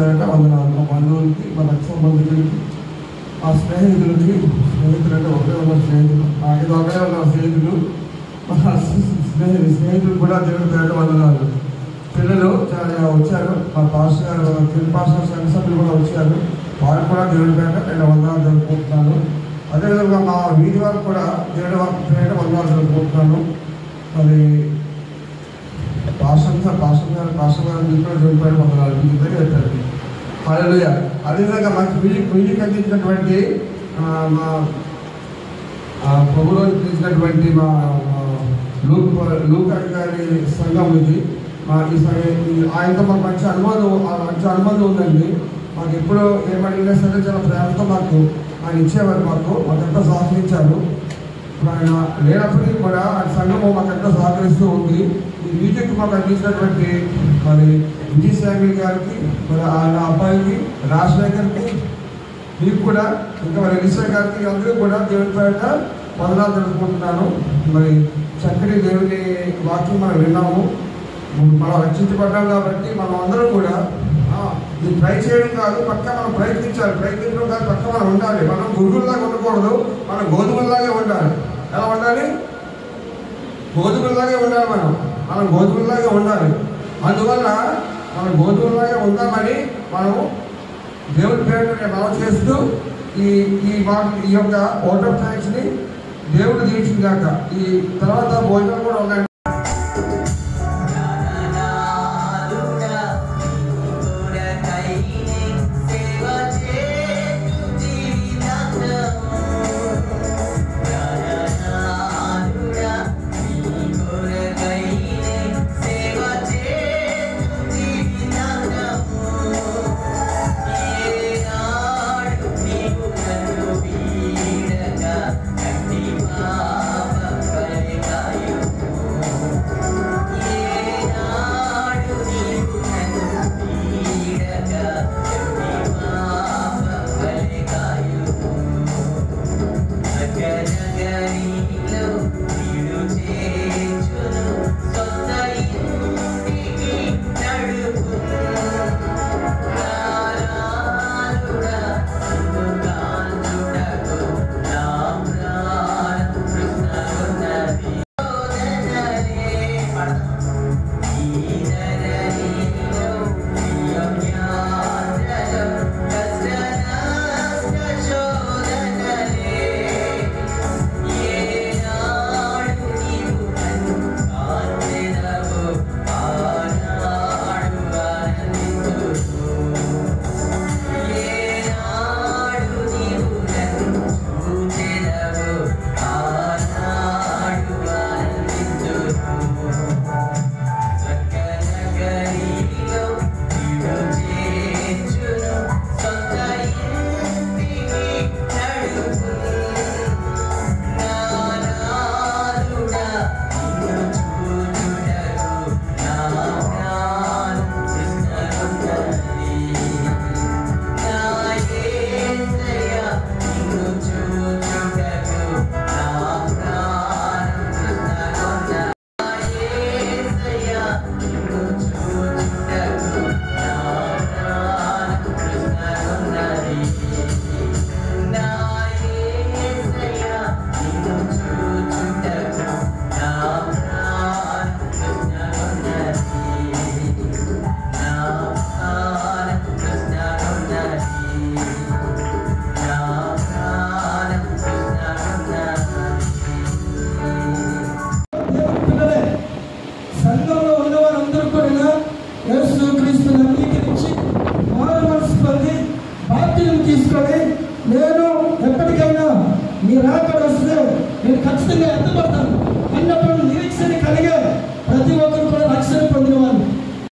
పేరట వందనాలు. మా బంధువులకి, మా రక్త సంబంధికులకి, మా స్నేహితులకి, స్నేహితులంటే ఒకే ఉన్న స్నేహితులు, ఇది ఒకే ఉన్న స్నేహితులు, మా స్నేహితులు కూడా దేవుని పేరట వందనాలు. పిల్లలు వచ్చారు, మా పాస్టర్ గారు, పాస్టర్ సంఘ సభ్యులు కూడా వచ్చారు, వారు కూడా దేవుని పేరట నేను వందనాలు జరుపుకుంటున్నాను. అదేవిధంగా మా వీధి వారు కూడా దేవుని పేరట వందనాలు జరుపుకుంటున్నాను. మరి పాస్టర్ గారు దేవుని పేరట వందనాలు మీకు చెప్పారు. హల్లెలూయా. అదేవిధంగా మనకి మ్యూజిక్ అందించినటువంటి మా ప్రభులో అందించినటువంటి మా లూకా గారి సంఘం ఇది. ఆయనతో మాకు మంచి అనుబంధం ఉందండి. మాకు ఎప్పుడో ఏమడిగినా సరే చాలా ప్రేమతో ఆయన ఇచ్చేవారు, మాకెంతో సహకరించారు. ఇప్పుడు ఆయన లేనప్పటికీ కూడా ఆయన సంఘము మాకెంతో సహకరిస్తూ ఉంది. ఈ మ్యూజిక్ మాకు అందించినటువంటి మరి విజయ్ శామిల్ గారికి, మరి ఆయన అబ్బాయికి రాజశేఖర్కి, మీకు కూడా, ఇంకా మరి రిషర్ గారికి, అందరూ కూడా దేవుని పేరట వందనాలు జరుపుకుంటున్నాను. మరి చక్కటి దేవుని వాక్యం మనం విన్నాము, మనం రక్షించబడ్డాం కాబట్టి మనం అందరం కూడా ఇది ట్రై చేయడం కాదు, పక్క మనం ప్రయత్నించడం కాదు, పక్క మనం ఉండాలి. మనం గురుగుల్లాగా ఉండకూడదు, మనం గోధుమల్లాగే ఉండాలి. ఎలా ఉండాలి? గోధుమల్లాగే ఉండాలి. మనం గోధుమల్లాగే ఉండాలి. అందువల్ల మనం గోధుమల్లాగే ఉందామని మనం దేవుడి పేరుని మనం చేస్తూ ఈ యొక్క ఓటర్ థ్యాంక్స్ని దేవుడు దీవించిందాక ఈ తర్వాత భోజనం కూడా ఉన్నాయి. తీసుకొని నేను ఎప్పటికైనా మీరు రాకడ వస్తే నేను ఖచ్చితంగా ఎత్తపడతాను అన్నప్పుడు